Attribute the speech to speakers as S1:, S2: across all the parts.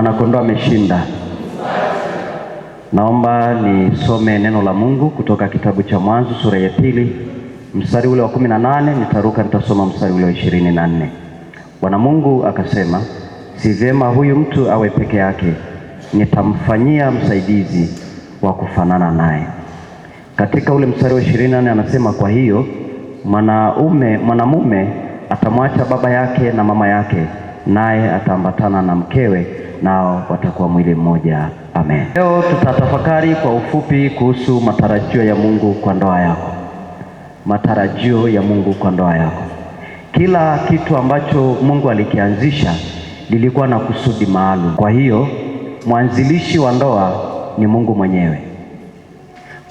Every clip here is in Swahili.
S1: Mwanakondoo ameshinda. Naomba nisome neno la Mungu kutoka kitabu cha Mwanzo sura ya 2 mstari ule wa 18. Nitasoma mstari ule wa 24. Bwana Mungu akasema, si vyema huyu mtu awe peke yake, nitamfanyia msaidizi wa kufanana naye. Katika ule mstari wa 24 anasema, kwa hiyo mwanamume atamwacha baba yake na mama yake, naye ataambatana na mkewe, nao watakuwa mwili mmoja. Amen. Leo tutatafakari kwa ufupi kuhusu matarajio ya Mungu kwa ndoa yako. Matarajio ya Mungu kwa ndoa yako. Kila kitu ambacho Mungu alikianzisha lilikuwa na kusudi maalum. Kwa hiyo mwanzilishi wa ndoa ni Mungu mwenyewe.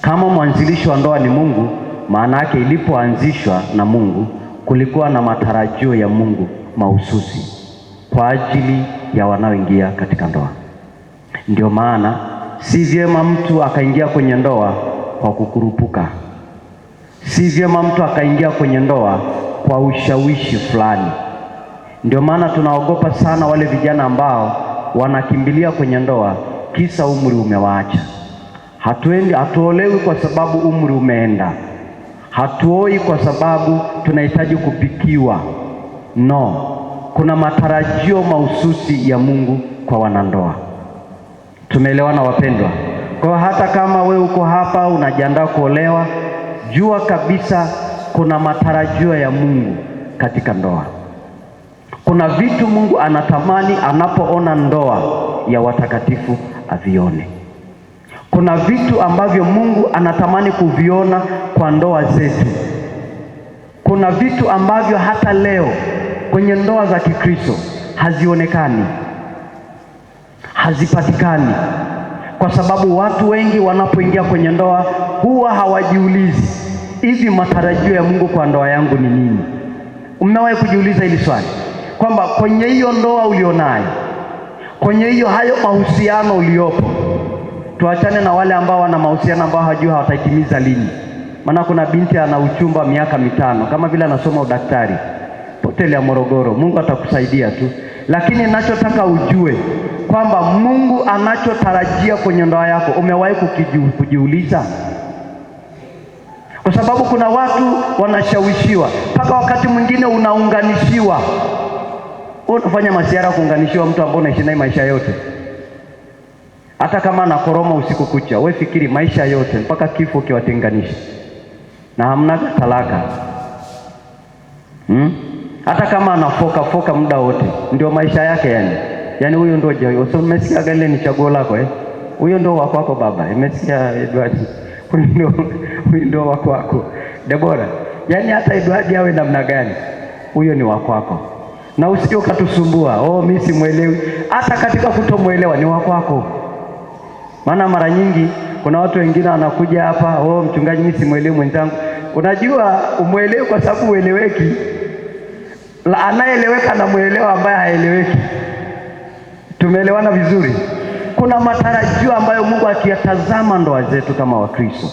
S1: Kama mwanzilishi wa ndoa ni Mungu, maana yake ilipoanzishwa na Mungu kulikuwa na matarajio ya Mungu mahususi kwa ajili ya wanaoingia katika ndoa. Ndio maana si vyema mtu akaingia kwenye ndoa kwa kukurupuka. Si vyema mtu akaingia kwenye ndoa kwa ushawishi fulani. Ndio maana tunaogopa sana wale vijana ambao wanakimbilia kwenye ndoa kisa umri umewaacha. Hatuolewi kwa sababu umri umeenda. Hatuoi kwa sababu tunahitaji kupikiwa. No, kuna matarajio mahususi ya Mungu kwa wanandoa. Tumeelewana wapendwa? Kwa hata kama we uko hapa unajiandaa kuolewa, jua kabisa kuna matarajio ya Mungu katika ndoa. Kuna vitu Mungu anatamani anapoona ndoa ya watakatifu avione. Kuna vitu ambavyo Mungu anatamani kuviona kwa ndoa zetu. Kuna vitu ambavyo hata leo kwenye ndoa za Kikristo hazionekani, hazipatikani, kwa sababu watu wengi wanapoingia kwenye ndoa huwa hawajiulizi, hivi matarajio ya Mungu kwa ndoa yangu ni nini? Umewahi kujiuliza hili swali? Kwamba kwenye hiyo ndoa ulionayo, kwenye hayo mahusiano uliopo, tuachane na wale ambao wana mahusiano ambao hawajui hawataitimiza lini. Maana kuna binti ana uchumba miaka 5 kama vile anasoma udaktari hoteli ya Morogoro. Mungu atakusaidia tu, lakini ninachotaka ujue kwamba Mungu anachotarajia kwenye ndoa yako, umewahi kujiuliza? Kwa sababu kuna watu wanashawishiwa, mpaka wakati mwingine unaunganishiwa. Unafanya masiara kuunganishiwa mtu ambaye unaishi naye maisha yote. Hata kama anakoroma usiku kucha, wewe fikiri maisha yote mpaka kifo kiwatenganisha. Na hamna talaka. Hata kama anafoka muda wote, ndio maisha yake yani. Yaani huyo ndio jao. So umesikia gani ni chaguo lako Huyo ndio wako wako baba. Umesikia Edward? Huyo ndio wako wako. Debora. Yaani hata Edward awe namna gani, huyo ni wako wako. Na usije ukatusumbua, mimi simuelewi. Hata katika kutomuelewa ni wako wako. Maana mara nyingi kuna watu wengine wanakuja hapa, mchungaji mimi simuelewi mwenzangu. Unajua umuelewi kwa sababu ueleweki. Anaeleweka na muelewa ambaye haeleweki. Tumeelewana vizuri? Kuna matarajio ambayo Mungu akiyatazama ndoa zetu kama Wakristo,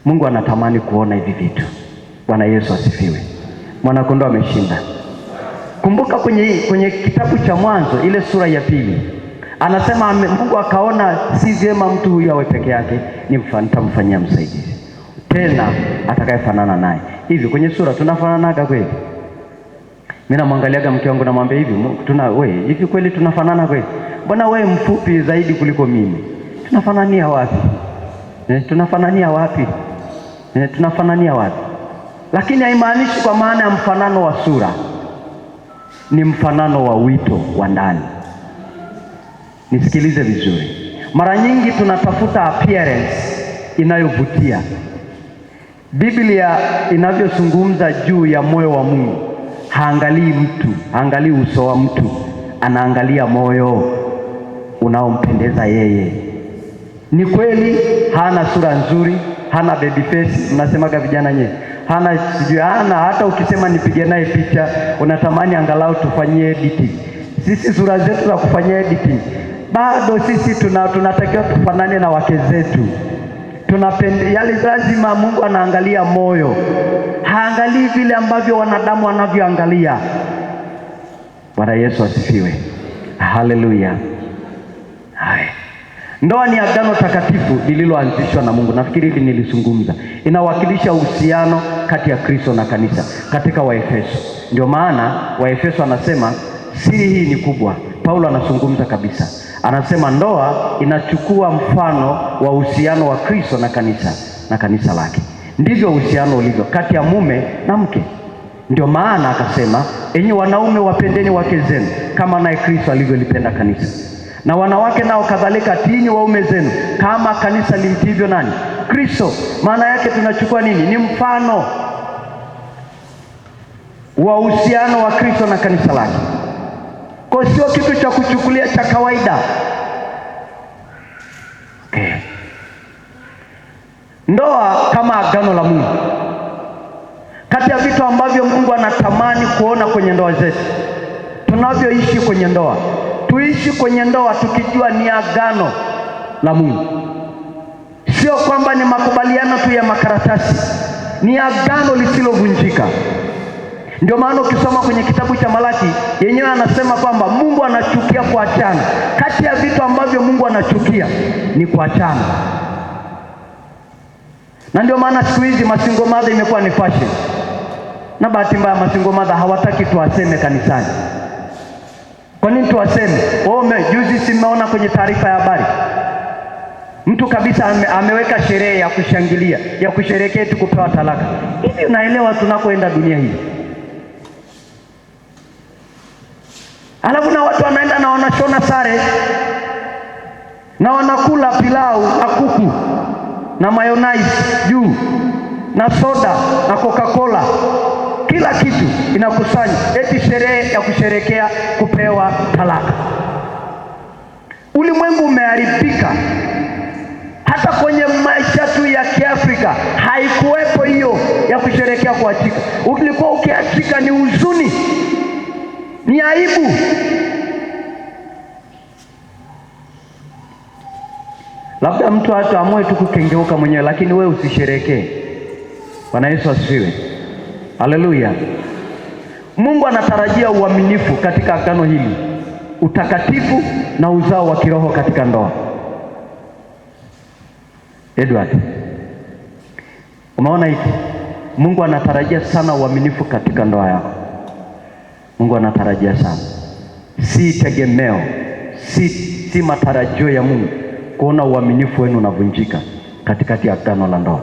S1: Mungu anatamani kuona hivi vitu. Bwana Yesu asifiwe. Mwanakondoo ameshinda. Kumbuka kwenye kitabu cha Mwanzo ile sura ya 2 anasema Mungu akaona si vyema mtu huyu awe peke yake, nitamfanyia msaidizi tena atakayefanana naye. Hivi kwenye sura tunafananaga kweli? Mimi namwangaliaga mke wangu namwambia hivi kweli tunafanana kweli? Mbona wewe mfupi zaidi kuliko mimi? Tunafanania wapi? Tunafanania wapi? Tunafanania wapi? Lakini haimaanishi kwa maana ya mfanano wa sura. Ni mfanano wa wito wa ndani. Nisikilize vizuri. Mara nyingi tunatafuta appearance inayovutia. Biblia inavyozungumza juu ya moyo wa Mungu, haangalii mtu, haangalii uso wa mtu, anaangalia moyo unaompendeza yeye. Ni kweli hana sura nzuri, hana baby face, mnasemaga vijana nyewe. Hana hata ukisema nipige naye picha unatamani angalau tufanyie editing. Sisi sura zetu za kufanyia editing, bado sisi tunatakiwa tufanane na wake zetu. Yale lazima Mungu anaangalia moyo. Haangalii vile ambavyo wanadamu wanavyoangalia. Bwana Yesu asifiwe. Haleluya. Hai. Ndoa ni agano takatifu lililoanzishwa na Mungu. Nafikiri hili nilizungumza. Inawakilisha uhusiano kati ya Kristo na kanisa katika Waefeso. Ndio maana Waefeso anasema siri hii ni kubwa. Paulo anazungumza kabisa. Anasema ndoa inachukua mfano wa uhusiano wa Kristo na kanisa lake. Ndivyo uhusiano ulivyo kati ya mume na mke. Ndio maana akasema, enyi wanaume wapendeni wake zenu kama naye Kristo alivyolipenda kanisa. Na wanawake nao kadhalika tiini waume zenu kama kanisa limtivyo nani? Kristo. Maana yake tunachukua nini? Ni mfano wa uhusiano wa Kristo na kanisa lake. Kwa sio kitu cha kuchukulia cha kawaida. Okay. Ndoa kama agano la Mungu. Kati ya vitu ambavyo Mungu anatamani kuona kwenye ndoa zetu, tunavyoishi kwenye ndoa, tuishi kwenye ndoa tukijua ni agano la Mungu. Sio kwamba ni makubaliano tu ya makaratasi, ni agano lisilovunjika. Ndio maana ukisoma kwenye kitabu cha Malaki, yenyewe anasema kwamba Mungu anachukia kuachana. Kati ya vitu ambavyo Mungu anachukia ni kuachana. Na ndio maana siku hizi masingo madha imekuwa ni fashion. Na bahati mbaya masingo madha hawataki tuwaseme kanisani. Kwa nini tuwaseme? Juzi simeona kwenye taarifa ya habari, mtu kabisa ameweka sherehe ya kushangilia, ya kusherehekea tu kupewa talaka. Hivi unaelewa tunakoenda dunia hii? Alafu na watu wanaenda na wanashona sare na wanakula pilau na kuku na mayonnaise juu na soda na Coca-Cola, kila kitu inakusanya, eti sherehe ya kusherekea kupewa talaka. Ulimwengu umeharibika. Hata kwenye maisha tu ya Kiafrika haikuwepo hiyo ya kusherekea kuachika. Ulikuwa ukiachika ni huzuni, ni aibu. Labda mtu hata amue tu kukengeuka mwenyewe, lakini wewe usisherekee. Bwana Yesu asifiwe. Haleluya. Mungu anatarajia uaminifu katika agano hili, utakatifu na uzao wa kiroho katika ndoa. Edward, umeona hiki? Mungu anatarajia sana uaminifu katika ndoa yako. Mungu anatarajia sana. Si tegemeo, si matarajio ya Mungu kuona uaminifu wenu unavunjika katikati ya agano la ndoa.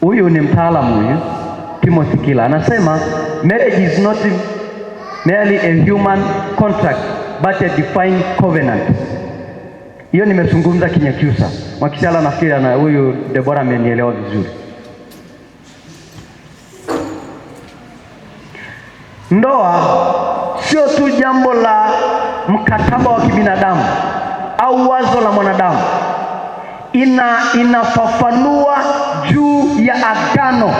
S1: Huyu ni mtaalamu huyu, Timothy Keller, anasema marriage is not merely a human contract but a divine covenant. Hiyo nimezungumza Kinyakyusa. Mwakishala nafikiri na huyu Deborah amenielewa vizuri. Ndoa sio tu jambo la mkataba wa kibinadamu au wazo la mwanadamu. Inafafanua juu ya agano,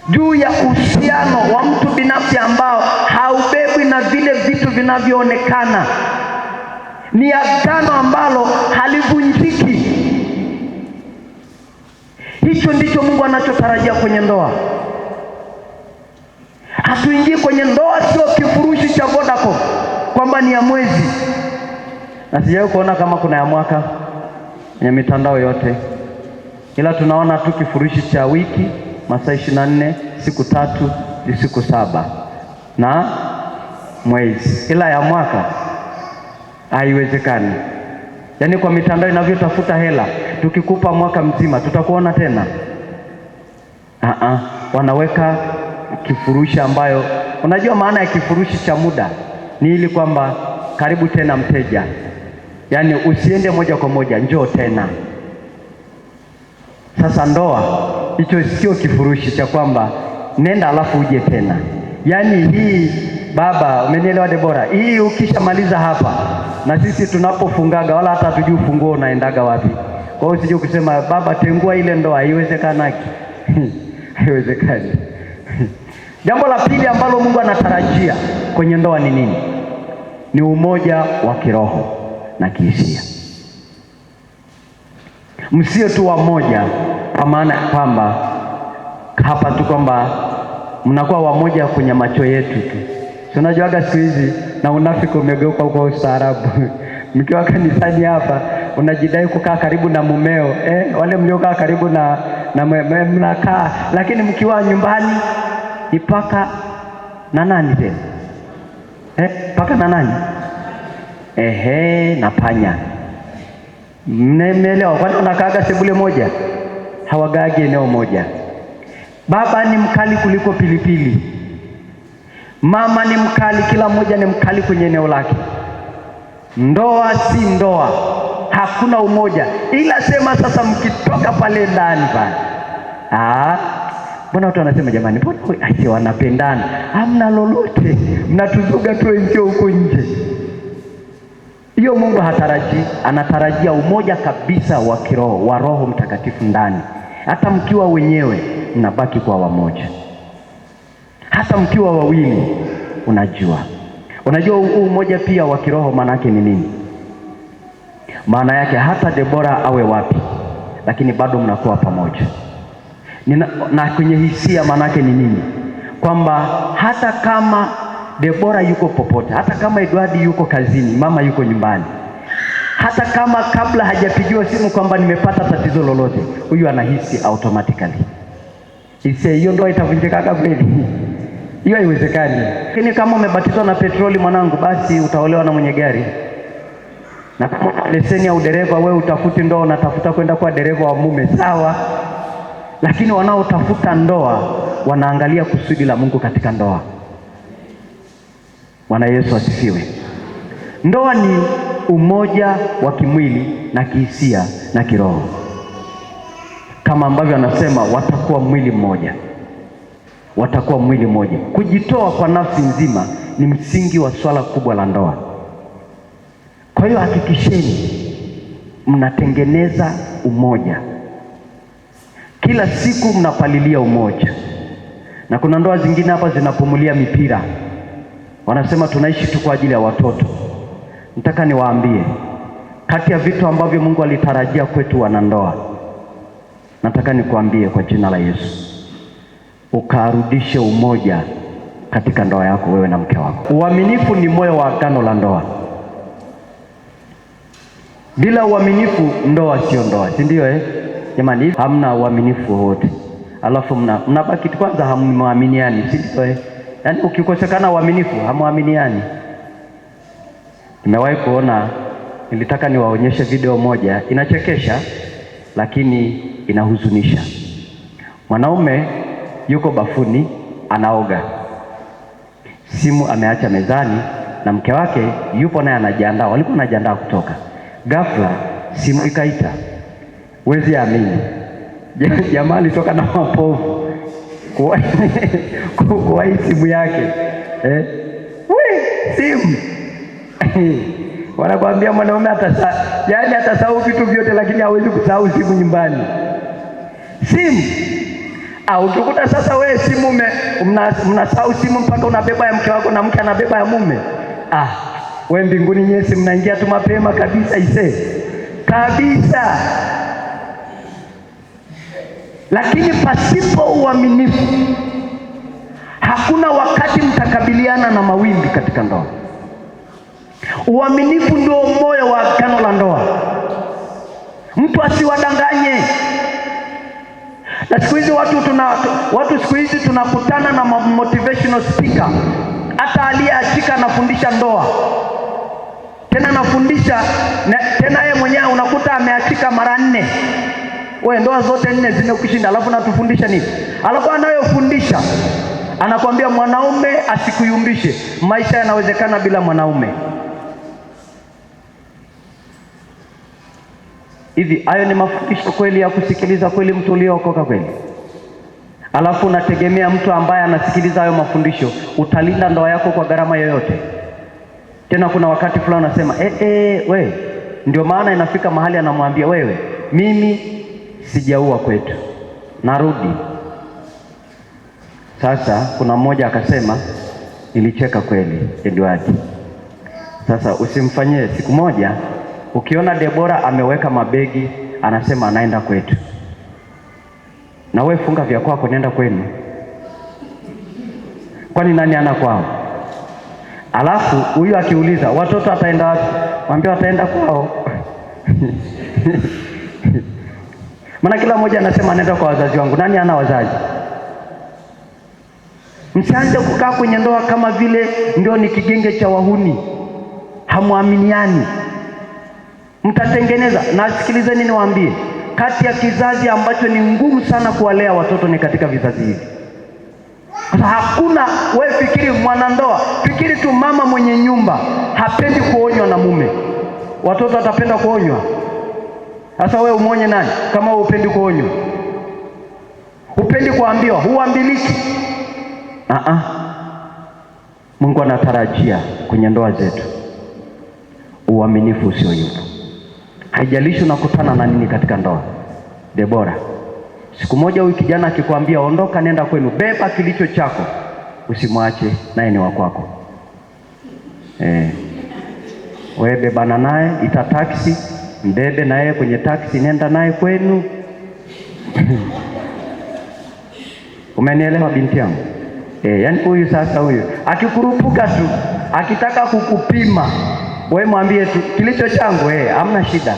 S1: juu ya uhusiano wa mtu binafsi ambao haubebwi na vile vitu vinavyoonekana. Ni agano ambalo halivunjiki. Hicho ndicho Mungu anachotarajia kwenye ndoa. Hatuingii kwenye ndoa sio kifurushi cha Vodacom kwamba ni ya mwezi. Na sijawahi kuona kama kuna ya mwaka kwenye mitandao yote, ila tunaona tu kifurushi cha wiki, masaa 24, siku 3, siku 7 na mwezi, ila ya mwaka haiwezekani. Yaani kwa mitandao inavyotafuta hela, tukikupa mwaka mzima tutakuona tena. Wanaweka kifurushi ambayo, unajua maana ya kifurushi cha muda ni ili kwamba karibu tena mteja. Yaani usiende moja kwa moja, njoo tena. Sasa ndoa hicho sio kifurushi cha kwamba nenda alafu uje tena. Yaani hii, baba, umenielewa Deborah? Hii ukishamaliza hapa na sisi tunapofungaga wala hata hatujui ufunguo unaendaga wapi. Kwa hiyo usije kusema baba tengua ile ndoa, haiwezekanaki. Haiwezekani. Jambo la pili ambalo Mungu anatarajia kwenye ndoa ni nini? Ni umoja wa kiroho na kihisia. Msio tu wamoja kwa maana kwamba hapa tu kwamba mnakuwa wamoja kwenye macho yetu tu. Si unajuaga siku hizi na unafiki umegeuka kwa ustaarabu. Mkiwa kanisani hapa unajidai kukaa karibu na mumeo, wale mliokaa karibu na mnakaa, lakini mkiwa nyumbani ni paka na nani tena? Paka na nani? Na panya. Mmeelewa? Kwani unakaaga sebule moja? Hawagagi eneo moja. Baba ni mkali kuliko pilipili, mama ni mkali, kila mmoja ni mkali kwenye eneo lake. Ndoa si ndoa, hakuna umoja. Ila sema sasa mkitoka pale ndani pale, mbona watu wanasema jamani, mbona wanapendana? Hamna lolote, mnatuzuga tu nje huko nje. Hiyo Mungu hatarajii, anatarajia umoja kabisa wa kiroho, wa Roho Mtakatifu ndani. Hata mkiwa wenyewe mnabaki kwa wamoja, hata mkiwa wawili. Unajua umoja pia wa kiroho maana yake ni nini? Maana yake hata Debora awe wapi, lakini bado mnakuwa pamoja. Na kwenye hisia maana yake ni nini? Kwamba hata kama Debora yuko popote, hata kama Edward yuko kazini, mama yuko nyumbani, hata kama kabla hajapigiwa simu kwamba nimepata tatizo lolote, huyu anahisi automatically. Hiyo ndoa itavunjika kweli? Hiyo haiwezekani. Lakini kama umebatizwa na petroli mwanangu, basi utaolewa na mwenye gari. Na kama leseni ya udereva, wewe utafuti ndoa, unatafuta kwenda kwa dereva wa mume, sawa. Lakini wanaotafuta ndoa wanaangalia kusudi la Mungu katika ndoa. Bwana Yesu asifiwe. Ndoa ni umoja wa kimwili na kihisia na kiroho, kama ambavyo anasema watakuwa mwili mmoja. Watakuwa mwili mmoja. Kujitoa kwa nafsi nzima ni msingi wa swala kubwa la ndoa. Kwa hiyo hakikisheni mnatengeneza umoja, kila siku mnapalilia umoja. Na kuna ndoa zingine hapa zinapumulia mipira, wanasema tunaishi tu kwa ajili ya watoto. Nataka niwaambie, kati ya vitu ambavyo Mungu alitarajia kwetu wanandoa, nataka nikuambie kwa jina la Yesu, ukarudishe umoja katika ndoa yako, wewe na mke wako. Uaminifu ni moyo wa agano la ndoa. Bila uaminifu ndoa sio ndoa, si ndio? Jamani, hamna uaminifu wote, alafu mnabaki kwanza hamwaminiani, si ndio? Yaani ukikosekana uaminifu hamwaminiani. Nimewahi kuona, nilitaka niwaonyeshe video moja, inachekesha lakini inahuzunisha. Mwanaume yuko bafuni anaoga, simu ameacha mezani na mke wake yupo naye anajiandaa, walikuwa wanajiandaa kutoka. Ghafla simu ikaita. Wezi amini, jamaa alitoka na mapovu kwa hii simu yake. Simu wanakuambia mwanaume atasahau vitu vyote, lakini hawezi kusahau simu nyumbani. Simu ukikuta sasa wewe simu mnasahau simu mpaka unabeba ya mke wako na mke anabeba ya mume. Wewe mbinguni nyesi mnaingia tu mapema kabisa kabisa. Lakini pasipo uaminifu hakuna wakati mtakabiliana na mawimbi katika ndoa. Uaminifu ndio moyo wa agano la ndoa. Mtu asiwadanganye. Na siku hizi watu siku hizi tunakutana na motivational speaker. Hata aliyeachika anafundisha ndoa. Tena anafundisha tena yeye mwenyewe unakuta ameachika mara 4. Wewe ndoa zote 4 zimekushinda, alafu natufundisha nini? Alafu anayofundisha anakuambia mwanaume asikuyumbishe. Maisha yanawezekana bila mwanaume. Hivi hayo ni mafundisho kweli ya kusikiliza kweli mtu uliokoka kweli? Alafu unategemea mtu ambaye anasikiliza hayo mafundisho utalinda ndoa yako kwa gharama yoyote? Tena kuna wakati fulani unasema we, ndio maana inafika mahali anamwambia wewe, mimi sijaua kwetu, narudi. Sasa kuna mmoja akasema, nilicheka kweli Edward. Sasa usimfanyie. Siku moja ukiona Debora ameweka mabegi anasema anaenda kwetu, na wewe funga vya kwako nenda kwenu. Kwani nani ana kwao? Alafu huyu akiuliza watoto ataenda wapi, mwambie wataenda kwao. Maana kila mmoja anasema anaenda kwa wazazi wangu. Nani ana wazazi? Msianze kukaa kwenye ndoa kama vile ndio ni kigenge cha wahuni, hamwaminiani, mtatengeneza. Na sikilizeni niwaambie, kati ya kizazi ambacho ni ngumu sana kuwalea watoto ni katika vizazi hivi. Hakuna, wewe fikiri mwanandoa, fikiri tu mama mwenye nyumba hapendi kuonywa na mume, watoto watapenda kuonywa? Sasa wewe umuonye nani kama wewe upendi kuonywa? Upendi kuambiwa, huambiliki. Mungu anatarajia kwenye ndoa zetu uaminifu usioyumba. Haijalishi unakutana na nini katika ndoa. Debora, siku moja huyu kijana akikwambia ondoka nenda kwenu, beba kilicho chako, usimwache, naye ni wa kwako. Wewe bebana naye, ita taksi, mbebe na yeye kwenye taksi, nenda naye kwenu. Umenielewa binti yangu? Yaani huyu sasa, huyu akikurupuka tu, akitaka kukupima, wewe mwambie tu kilicho changu, hamna shida,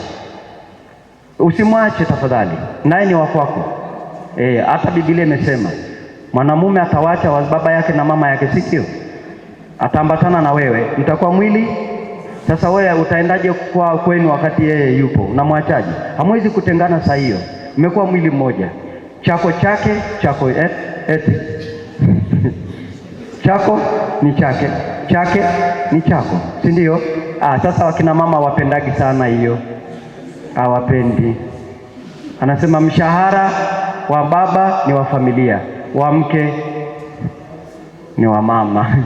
S1: usimwache tafadhali, naye ni wa kwako. Hata Biblia imesema mwanamume atawacha baba yake na mama yake, sikio, ataambatana na wewe, mtakuwa mwili. Sasa wewe utaendaje kwa kwenu wakati yeye yupo? Unamwachaje? Hamwezi kutengana saa hiyo, mmekuwa mwili mmoja. Chako chake, chako eti chako ni chake, chake ni chako, si ndio? Sasa wakina mama wapendagi sana hiyo, hawapendi. Anasema mshahara wa baba ni wa familia, wa mke ni wa mama.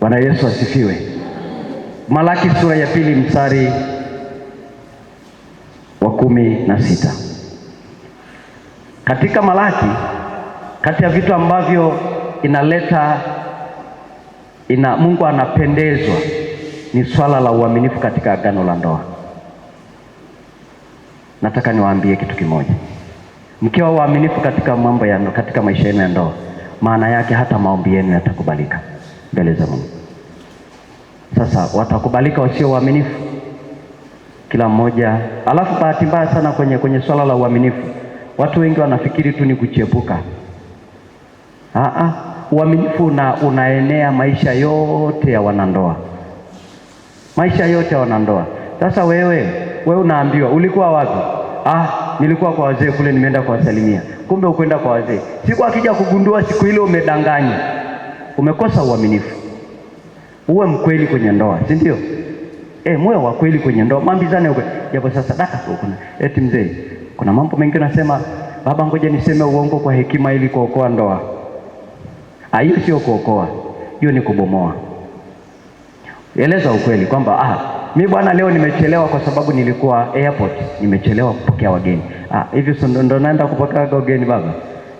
S1: Bwana Yesu asifiwe. Malaki sura ya 2 mstari wa 16. Katika Malaki, kati ya vitu ambavyo Mungu anapendezwa ni swala la uaminifu katika agano la ndoa. Nataka niwaambie kitu kimoja. Mkiwa waaminifu katika mambo katika maisha yenu ya ndoa, maana yake hata maombi yenu yatakubalika mbele za Mungu. Sasa watakubalika wasio waaminifu? Kila mmoja. Alafu bahati mbaya sana kwenye swala la uaminifu, watu wengi wanafikiri tu ni kuchepuka. Uaminifu unaenea maisha yote ya wanandoa, maisha yote ya wanandoa. Sasa wewe unaambiwa ulikuwa wapi? Nilikuwa kwa wazee kule, nimeenda kuwasalimia. Kumbe ukwenda kwa wazee, siku akija kugundua siku ile umedanganya, umekosa uaminifu. Uwe mkweli kwenye ndoa, si ndio? Muwe wa kweli kwenye ndoa, mwambizane ukweli. Japo sasa eti mzee, kuna mambo mengi nasema, baba ngoja niseme uongo kwa hekima ili kuokoa ndoa. Hiyo sio kuokoa, hiyo ni kubomoa. Eleza ukweli kwamba mimi bwana leo nimechelewa kwa sababu nilikuwa airport, nimechelewa kupokea wageni. Hivi ndo naenda kupokea wageni baba?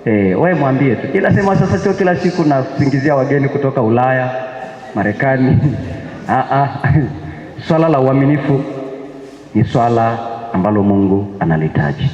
S1: Wewe mwambie tu. Ila sema sasa sio kila siku nasingizia wageni kutoka Ulaya, Marekani. Swala la uaminifu ni swala ambalo Mungu analihitaji.